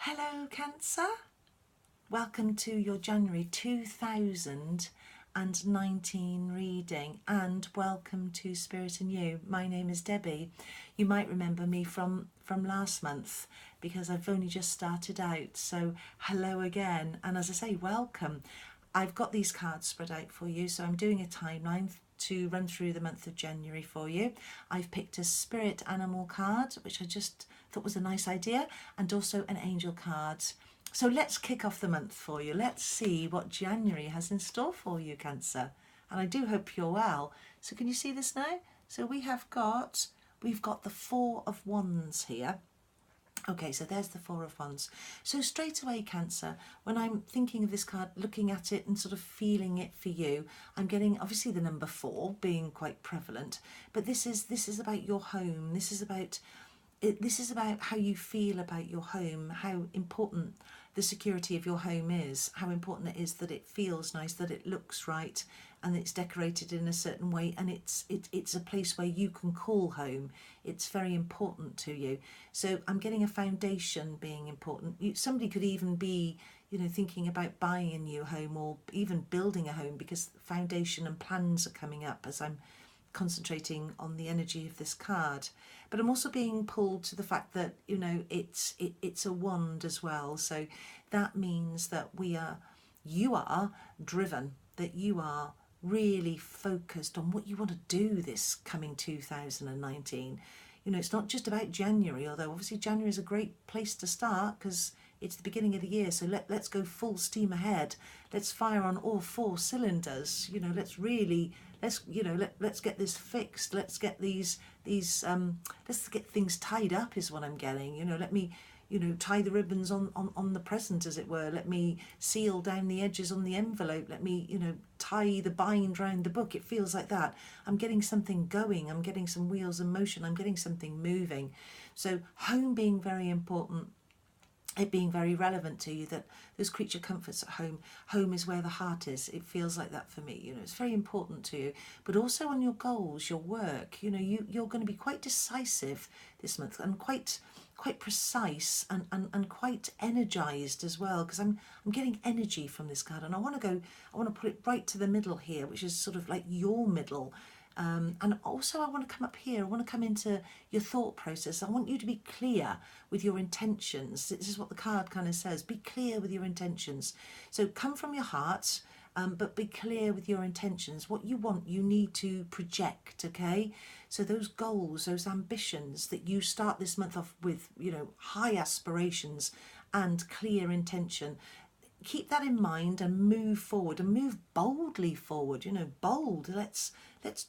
Hello Cancer, welcome to your January 2019 reading and welcome to Spirit in You. My name is Debbie. You might remember me from last month because I've only just started out, so hello again, and as I say, welcome. I've got these cards spread out for you, so I'm doing a timeline to run through the month of January for you. I've picked a spirit animal card, which I just thought was a nice idea, and also an angel card. So let's kick off the month for you. Let's see what January has in store for you, Cancer. And I do hope you're well. So can you see this now? So we've got the Four of Wands here. Okay, so there's the Four of Wands. So straight away, Cancer, when I'm thinking of this card, looking at it and sort of feeling it for you, I'm getting obviously the number 4 being quite prevalent, but this is about your home. This is about how you feel about your home, how important the security of your home is, how important it is that it feels nice, that it looks right, and it's decorated in a certain way, and it's a place where you can call home. It's very important to you. So I'm getting a foundation being important. Somebody could even be, thinking about buying a new home or even building a home, because foundation and plans are coming up as I'm concentrating on the energy of this card. But I'm also being pulled to the fact that it's a wand as well, so that means that you are driven, that you are really focused on what you want to do this coming 2019. It's not just about January, although obviously January is a great place to start because it's the beginning of the year, so let's go full steam ahead. Let's fire on all 4 cylinders. Let's get this fixed. Let's get let's get things tied up is what I'm getting. Let me tie the ribbons on the present, as it were. Let me seal down the edges on the envelope. Let me tie the bind round the book. It feels like that. I'm getting something going. I'm getting some wheels in motion. I'm getting something moving. So home being very important, it being very relevant to you, that those creature comforts at home. Home is where the heart is. It feels like that for me. It's very important to you. But also on your goals, your work. You're going to be quite decisive this month and quite precise and quite energized as well, because I'm getting energy from this card, and I want to put it right to the middle here, which is sort of like your middle. And also I want to come up here, I want to come into your thought process. I want you to be clear with your intentions. This is what the card kind of says. Be clear with your intentions. So come from your heart, but be clear with your intentions. What you want, you need to project, okay? So those goals, those ambitions that you start this month off with, high aspirations and clear intention. Keep that in mind and move forward, and move boldly forward. Bold. Let's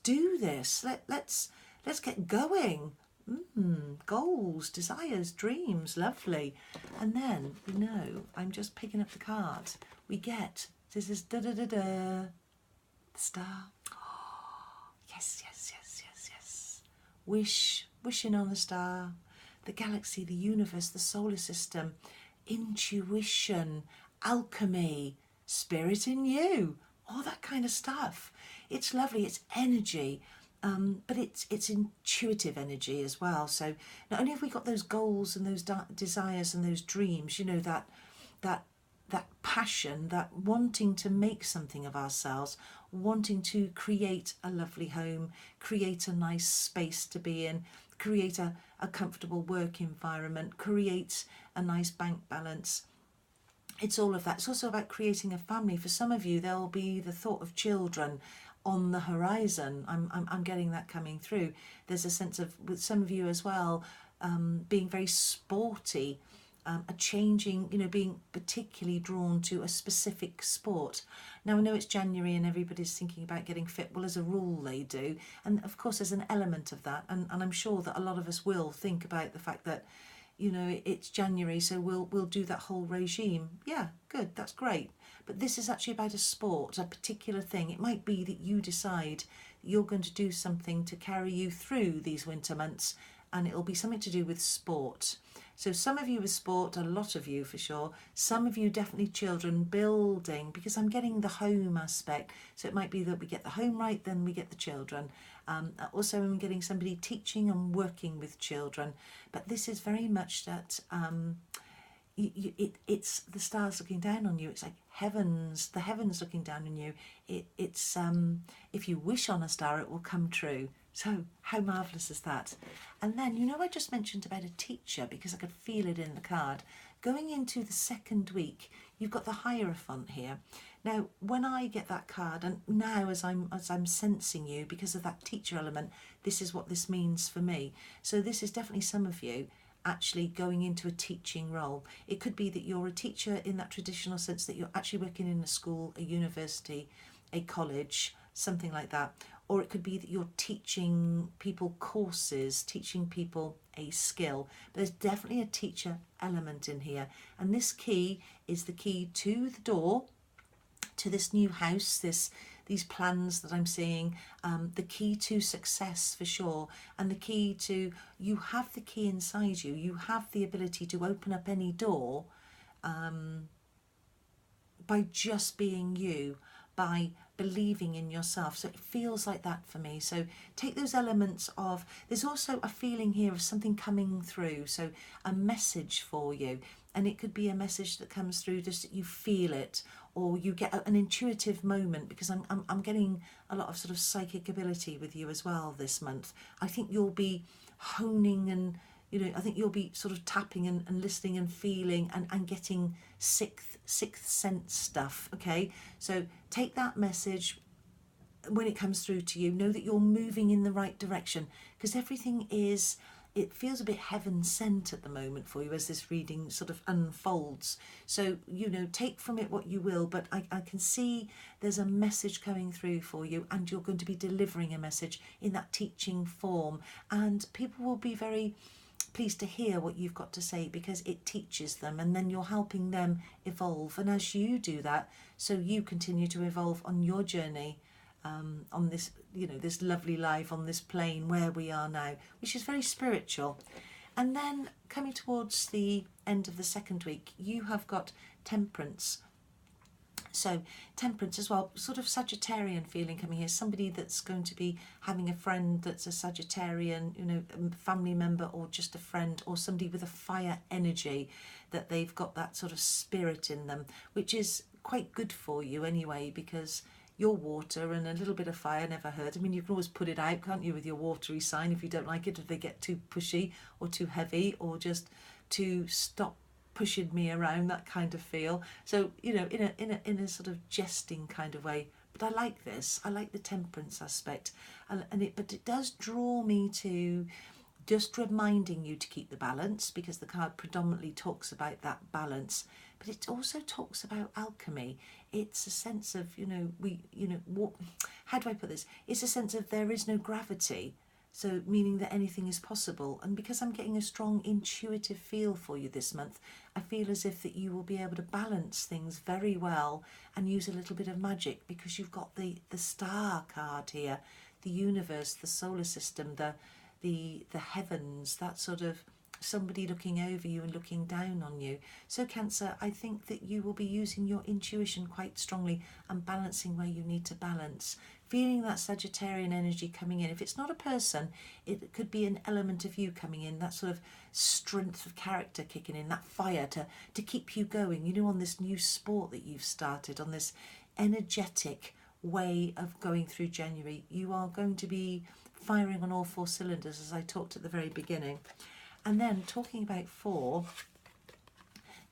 do this. Let's get going. Goals, desires, dreams, lovely. And then I'm just picking up the card. We get this is da da da da, the star. Oh, yes. Wishing on the star, the galaxy, the universe, the solar system, intuition, alchemy, spirit in you, all that kind of stuff. It's lovely. It's energy, but it's intuitive energy as well. So not only have we got those goals and those desires and those dreams, that passion, that wanting to make something of ourselves, wanting to create a lovely home, create a nice space to be in, create a comfortable work environment, create a nice bank balance. It's all of that. It's also about creating a family. For some of you, there'll be the thought of children on the horizon. I'm getting that coming through. There's a sense of, with some of you as well, being very sporty, a changing, being particularly drawn to a specific sport. Now I know it's January and everybody's thinking about getting fit. Well, as a rule they do. And of course there's an element of that. And I'm sure that a lot of us will think about the fact that it's January, so we'll do that whole regime. Yeah, good, that's great. But this is actually about a sport, a particular thing. It might be that you decide that you're going to do something to carry you through these winter months, and it'll be something to do with sport. So some of you with sport, a lot of you for sure. Some of you definitely children, building, because I'm getting the home aspect. So it might be that we get the home right, then we get the children. Also I'm getting somebody teaching and working with children. But this is very much that it's the stars looking down on you. It's like the heavens looking down on you. It's if you wish on a star, it will come true. So how marvellous is that? And then, I just mentioned about a teacher because I could feel it in the card. Going into the second week, you've got the Hierophant here. Now, when I get that card, and now as I'm sensing you, because of that teacher element, this is what this means for me. So this is definitely some of you actually going into a teaching role. It could be that you're a teacher in that traditional sense, that you're actually working in a school, a university, a college, something like that. Or it could be that you're teaching people courses, teaching people a skill. But there's definitely a teacher element in here. And this key is the key to the door, to this new house, these plans that I'm seeing, the key to success for sure, and the key to, you have the key inside you. You have the ability to open up any door by just being you, by believing in yourself. So it feels like that for me. So take those elements of, there's also a feeling here of something coming through, so a message for you. And it could be a message that comes through just that you feel it, or you get an intuitive moment, because I'm getting a lot of sort of psychic ability with you as well this month. I think you'll be honing and, I think you'll be sort of tapping and listening and feeling and getting sixth sense stuff, okay? So take that message when it comes through to you. Know that you're moving in the right direction, because everything is, it feels a bit heaven sent at the moment for you as this reading sort of unfolds. So, take from it what you will, but I can see there's a message coming through for you, and you're going to be delivering a message in that teaching form, and people will be very pleased to hear what you've got to say, because it teaches them, and then you're helping them evolve. And as you do that, so you continue to evolve on your journey, on this, this lovely life on this plane where we are now, which is very spiritual. And then coming towards the end of the second week, you have got Temperance. So Temperance as well, sort of Sagittarian feeling coming here. Somebody that's going to be having a friend that's a Sagittarian, a family member, or just a friend, or somebody with a fire energy, that they've got that sort of spirit in them, which is quite good for you anyway, because your water and a little bit of fire never hurt. I mean, you can always put it out, can't you, with your watery sign if you don't like it, if they get too pushy or too heavy, or just to stop pushing me around, that kind of feel. So, in a sort of jesting kind of way. But I like this. I like the Temperance aspect, but it does draw me to just reminding you to keep the balance, because the card predominantly talks about that balance. But it also talks about alchemy. It's a sense of, how do I put this? It's a sense of there is no gravity. So meaning that anything is possible. And because I'm getting a strong intuitive feel for you this month, I feel as if that you will be able to balance things very well and use a little bit of magic, because you've got the star card here, the universe, the solar system, the heavens, that sort of somebody looking over you and looking down on you. So Cancer, I think that you will be using your intuition quite strongly and balancing where you need to balance, feeling that Sagittarian energy coming in. If it's not a person, it could be an element of you coming in, that sort of strength of character kicking in, that fire to keep you going, on this new sport that you've started, on this energetic way of going through January. You are going to be firing on all four cylinders, as I talked at the very beginning. And then talking about 4,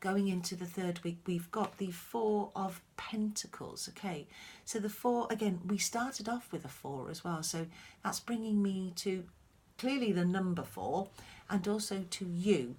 going into the third week, we've got the 4 of Pentacles. Okay, so the 4, again, we started off with a 4 as well. So that's bringing me to clearly the number 4, and also to you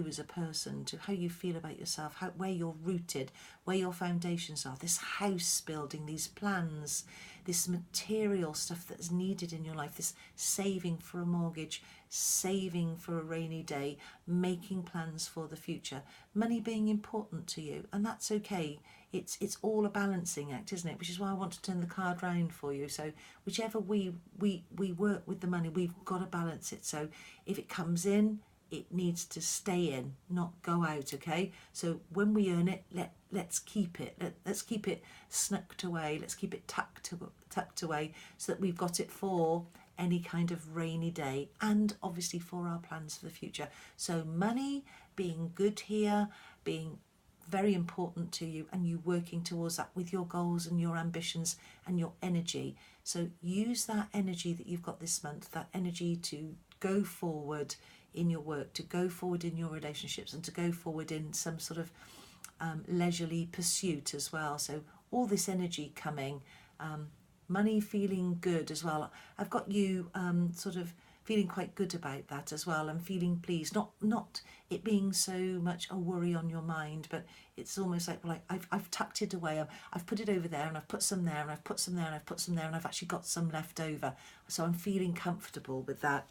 as a person, to how you feel about yourself, where you're rooted, where your foundations are, this house building, these plans, this material stuff that's needed in your life, this saving for a mortgage, saving for a rainy day, making plans for the future, money being important to you, and that's okay. It's all a balancing act, isn't it? Which is why I want to turn the card round for you. So whichever we work with the money, we've got to balance it. So if it comes in, it needs to stay in, not go out, okay? So when we earn it, let's keep it. Let's keep it snucked away. Let's keep it tucked away, so that we've got it for any kind of rainy day, and obviously for our plans for the future. So money, being good here, being very important to you, and you working towards that with your goals and your ambitions and your energy. So use that energy that you've got this month, that energy to go forward in your work, to go forward in your relationships, and to go forward in some sort of leisurely pursuit as well. So all this energy coming, money feeling good as well. I've got you sort of feeling quite good about that as well, and feeling pleased, not it being so much a worry on your mind, but it's almost like, well, I've tucked it away, I've put it over there, and I've put some there, and I've put some there, and I've put some there, and I've actually got some left over, so I'm feeling comfortable with that.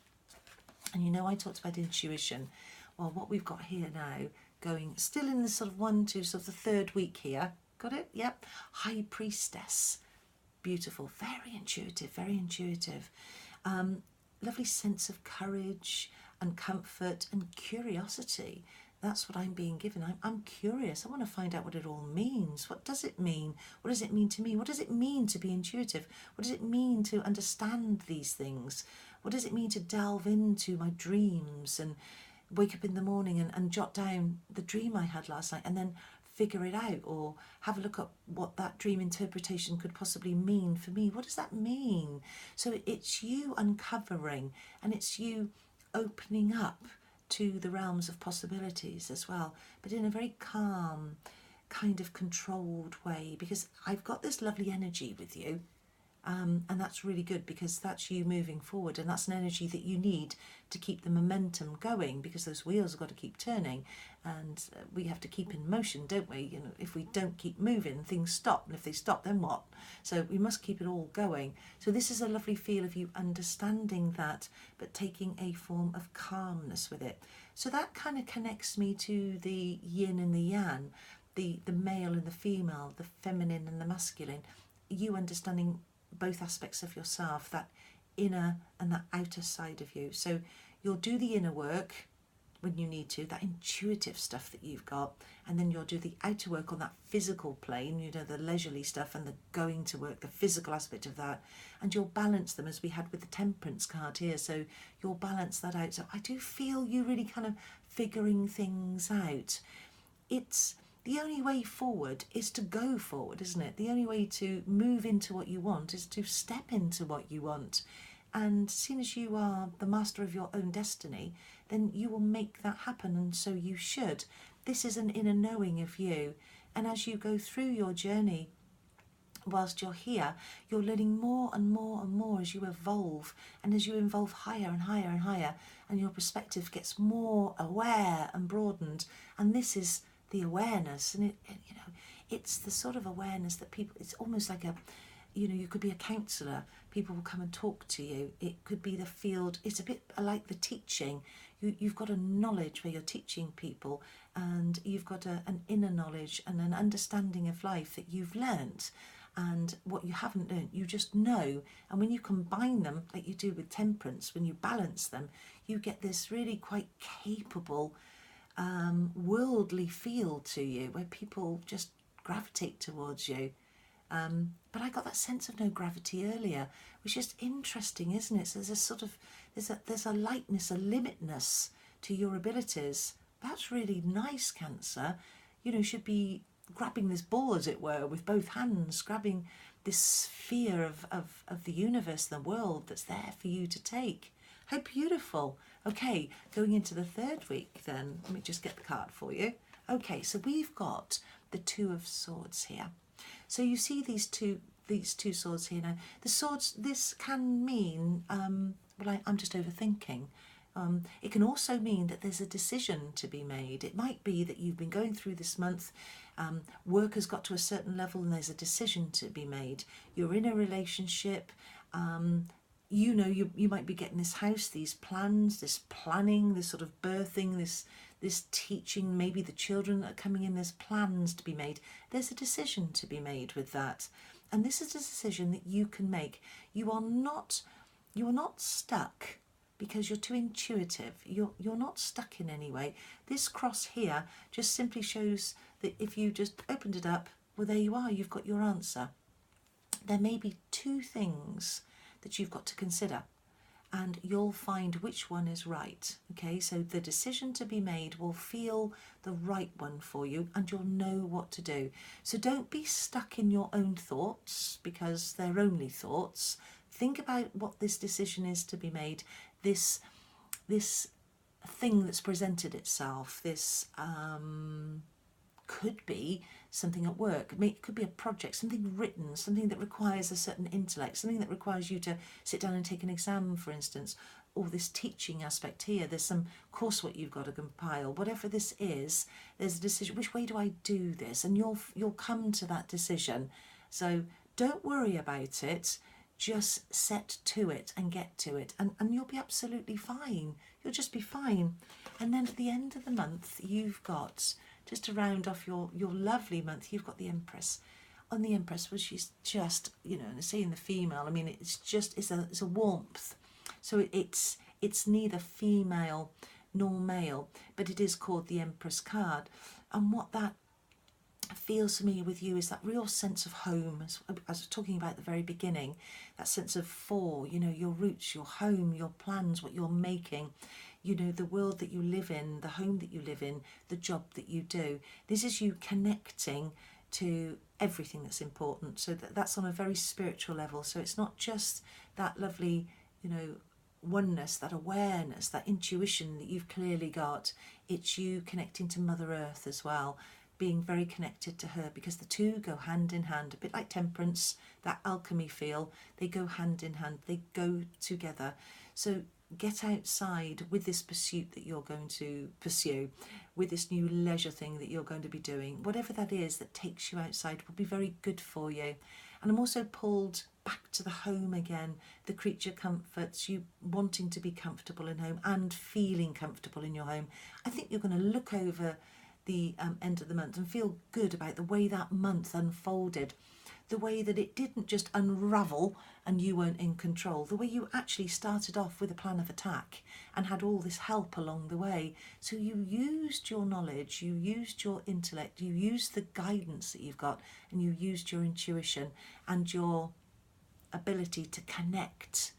And you know, I talked about intuition. Well, what we've got here now, going still in the sort of sort of the third week here, got it? Yep. High Priestess, beautiful, very intuitive, very intuitive. Lovely sense of courage and comfort and curiosity. That's what I'm being given. I'm curious. I want to find out what it all means. What does it mean? What does it mean to me? What does it mean to be intuitive? What does it mean to understand these things? What does it mean to delve into my dreams and wake up in the morning and jot down the dream I had last night and then figure it out, or have a look at what that dream interpretation could possibly mean for me? What does that mean? So it's you uncovering, and it's you opening up to the realms of possibilities as well, but in a very calm, kind of controlled way, because I've got this lovely energy with you. And that's really good, because that's you moving forward, and that's an energy that you need to keep the momentum going, because those wheels have got to keep turning, and we have to keep in motion, don't we? You know, if we don't keep moving, things stop, and if they stop, then what? So we must keep it all going. So this is a lovely feel of you understanding that, but taking a form of calmness with it. So that kind of connects me to the yin and the yang, the male and the female, the feminine and the masculine. You understanding both aspects of yourself, that inner and that outer side of you. So you'll do the inner work when you need to, that intuitive stuff that you've got, and then you'll do the outer work on that physical plane, you know, the leisurely stuff and the going to work, the physical aspect of that, and you'll balance them, as we had with the temperance card here. So you'll balance that out. So I do feel you really kind of figuring things out. It's the only way forward is to go forward, isn't it? The only way to move into what you want is to step into what you want. And seeing as you are the master of your own destiny, then you will make that happen, and so you should. This is an inner knowing of you. And as you go through your journey, whilst you're here, you're learning more and more and more as you evolve, and as you evolve higher and higher and higher, and your perspective gets more aware and broadened. And this is the awareness, and you know, it's the sort of awareness that people, it's almost like a, you know, you could be a counsellor, people will come and talk to you. It could be the field, it's a bit like the teaching. You've got a knowledge where you're teaching people, and you've got an inner knowledge and an understanding of life that you've learnt, and what you haven't learnt you just know. And when you combine them, like you do with temperance, when you balance them, you get this really quite capable worldly feel to you, where people just gravitate towards you. But I got that sense of no gravity earlier, which is interesting, isn't it? So there's a sort of there's a lightness, a limitness to your abilities. That's really nice, Cancer. You know, should be grabbing this ball, as it were, with both hands, grabbing this sphere of the universe, the world that's there for you to take. How beautiful. Okay, going into the third week then, let me just get the card for you. Okay, so we've got the Two of Swords here. So you see these two swords here now. The swords, this can mean, well, I'm just overthinking. It can also mean that there's a decision to be made. It might be that you've been going through this month, work has got to a certain level and there's a decision to be made. You're in a relationship, you know, you might be getting this house, these plans, this planning, this sort of birthing, this teaching, maybe the children that are coming in, there's plans to be made. There's a decision to be made with that. And this is a decision that you can make. You are not stuck because you're too intuitive. You're not stuck in any way. This cross here just simply shows that if you just opened it up, well, there you are, you've got your answer. There may be two things that you've got to consider. and you'll find which one is right. Okay, so the decision to be made will feel the right one for you, and you'll know what to do. So don't be stuck in your own thoughts, because they're only thoughts. Think about what this decision is to be made, this thing that's presented itself, this could be something at work, it could be a project, something written, something that requires a certain intellect, something that requires you to sit down and take an exam, for instance, or this teaching aspect here, there's some coursework you've got to compile. Whatever this is, there's a decision, which way do I do this? And you'll come to that decision. So don't worry about it, just set to it and get to it, and you'll be absolutely fine. You'll just be fine. And then at the end of the month, you've got, just to round off your lovely month, you've got the Empress. On the Empress, well, she's just, seeing the female, I mean, it's a warmth. So it's neither female nor male, but it is called the Empress card. And what that feels to me with you is that real sense of home, as I was talking about at the very beginning, that sense of your roots, your home, your plans, what you're making, the world that you live in, the home that you live in, the job that you do. This is you connecting to everything that's important. So that's on a very spiritual level. So it's not just that lovely, oneness, that awareness, that intuition that you've clearly got. It's you connecting to Mother Earth as well, being very connected to her, because the two go hand in hand, a bit like temperance, that alchemy feel. They go hand in hand, they go together. So get outside with this pursuit that you're going to pursue, with this new leisure thing that you're going to be doing. Whatever that is that takes you outside will be very good for you. And I'm also pulled back to the home again, the creature comforts, you wanting to be comfortable in home and feeling comfortable in your home. I think you're going to look over the end of the month and feel good about the way that month unfolded, the way that it didn't just unravel and you weren't in control, the way you actually started off with a plan of attack and had all this help along the way. So you used your knowledge, you used your intellect, you used the guidance that you've got, and you used your intuition and your ability to connect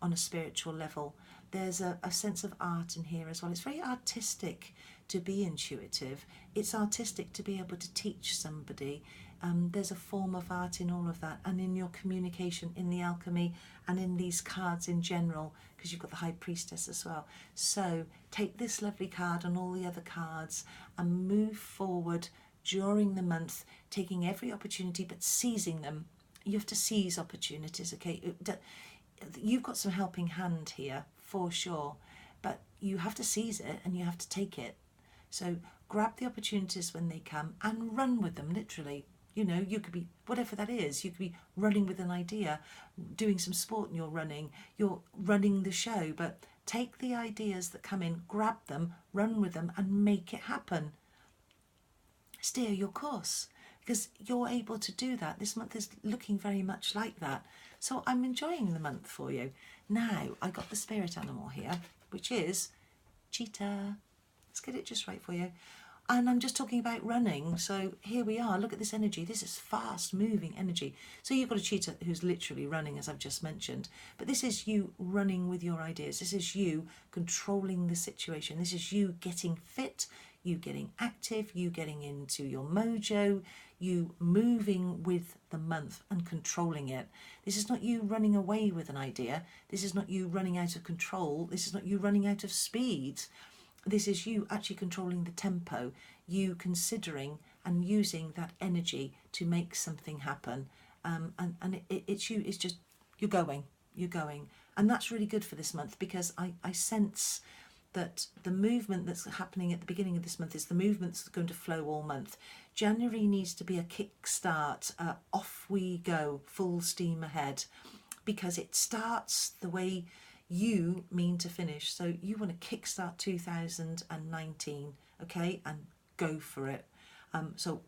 on a spiritual level. There's a sense of art in here as well. It's very artistic to be intuitive. It's artistic to be able to teach somebody. There's a form of art in all of that, and in your communication, in the alchemy, and in these cards in general, because you've got the High Priestess as well. So take this lovely card and all the other cards and move forward during the month, taking every opportunity but seizing them. You have to seize opportunities, okay? You've got some helping hand here for sure, but you have to seize it and you have to take it. So grab the opportunities when they come and run with them, literally. You could be, whatever that is, you could be running with an idea, doing some sport and you're running the show, but take the ideas that come in, grab them, run with them and make it happen. Steer your course, because you're able to do that. This month is looking very much like that. So I'm enjoying the month for you. Now, I got the spirit animal here, which is cheetah. Let's get it just right for you. And I'm just talking about running. So here we are. Look at this energy. This is fast moving energy. So you've got a cheetah who's literally running, as I've just mentioned. But this is you running with your ideas. This is you controlling the situation. This is you getting fit, you getting active, you getting into your mojo, you moving with the month and controlling it. This is not you running away with an idea. This is not you running out of control. This is not you running out of speed. This is you actually controlling the tempo, you considering and using that energy to make something happen. It's you, it's just, you're going. And that's really good for this month, because I sense that the movement that's happening at the beginning of this month is the movement that's going to flow all month. January needs to be a kickstart, off we go, full steam ahead, because it starts the way you mean to finish. So you want to kickstart 2019, okay, and go for it. So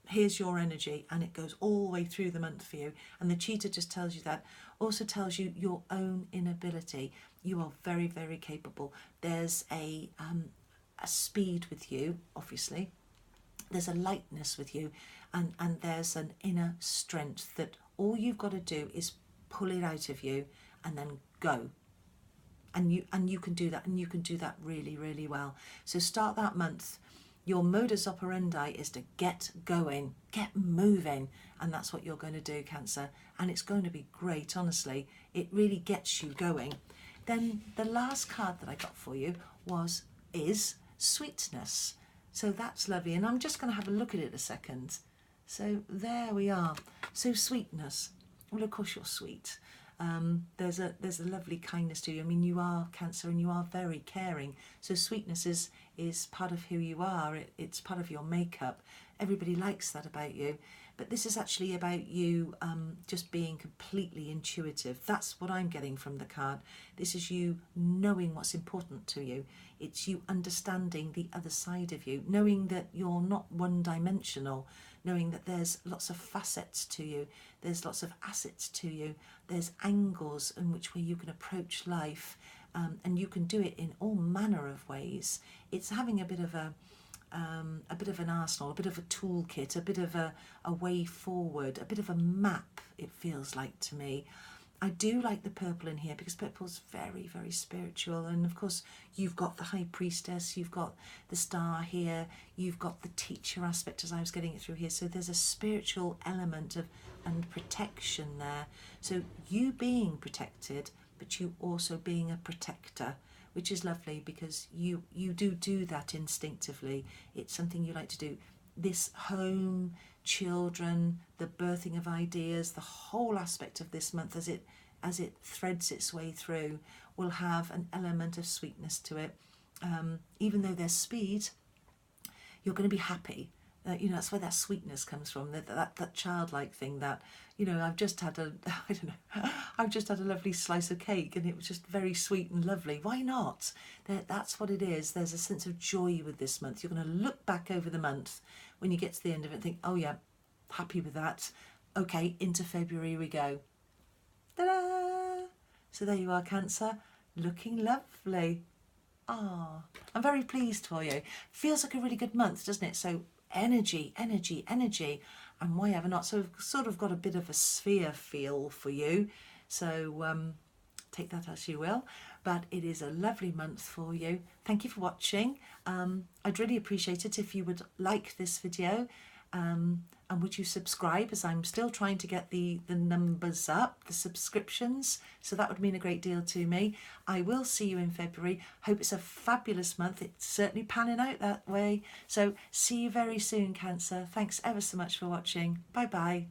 here's your energy, and it goes all the way through the month for you. And the cheetah just tells you that. Also tells you your own inability. You are very, very capable. There's a speed with you, obviously. There's a lightness with you, and there's an inner strength that all you've got to do is pull it out of you and then go. And you can do that, and you can do that really, really well. So start that month. Your modus operandi is to get going, get moving, and that's what you're going to do, Cancer. And it's going to be great, honestly. It really gets you going. Then the last card that I got for you is sweetness. So that's lovely, and I'm just going to have a look at it a second. So there we are. So sweetness. Well, of course you're sweet. There's a lovely kindness to you. I mean, you are Cancer, and you are very caring. So sweetness is part of who you are. It's part of your makeup. Everybody likes that about you. But this is actually about you just being completely intuitive. That's what I'm getting from the card. This is you knowing what's important to you. It's you understanding the other side of you, knowing that you're not one-dimensional, knowing that there's lots of facets to you, there's lots of assets to you, there's angles in which way you can approach life, and you can do it in all manner of ways. It's having a bit of an arsenal, a bit of a toolkit, a bit of a way forward, a bit of a map, it feels like to me. I do like the purple in here because purple's very, very spiritual. And of course, you've got the High Priestess, you've got the star here, you've got the teacher aspect as I was getting it through here. So there's a spiritual element and protection there. So you being protected, but you also being a protector, which is lovely because you do that instinctively. It's something you like to do. This home, children, the birthing of ideas, the whole aspect of this month as it threads its way through will have an element of sweetness to it. Even though there's speed, you're going to be happy. That's where that sweetness comes from, that childlike thing that, I've just had a lovely slice of cake and it was just very sweet and lovely. Why not? That's what it is. There's a sense of joy with this month. You're going to look back over the month when you get to the end of it and think, oh yeah, happy with that. Okay, into February we go. Ta-da! So there you are, Cancer, looking lovely. Ah, I'm very pleased for you. Feels like a really good month, doesn't it? So energy, energy, energy, and why ever not? So I've sort of got a bit of a sphere feel for you. So take that as you will. But it is a lovely month for you. Thank you for watching. I'd really appreciate it if you would like this video. And would you subscribe, as I'm still trying to get the numbers up, the subscriptions, so that would mean a great deal to me. I will see you in February. Hope it's a fabulous month. It's certainly panning out that way. So see you very soon, Cancer. Thanks ever so much for watching. Bye bye.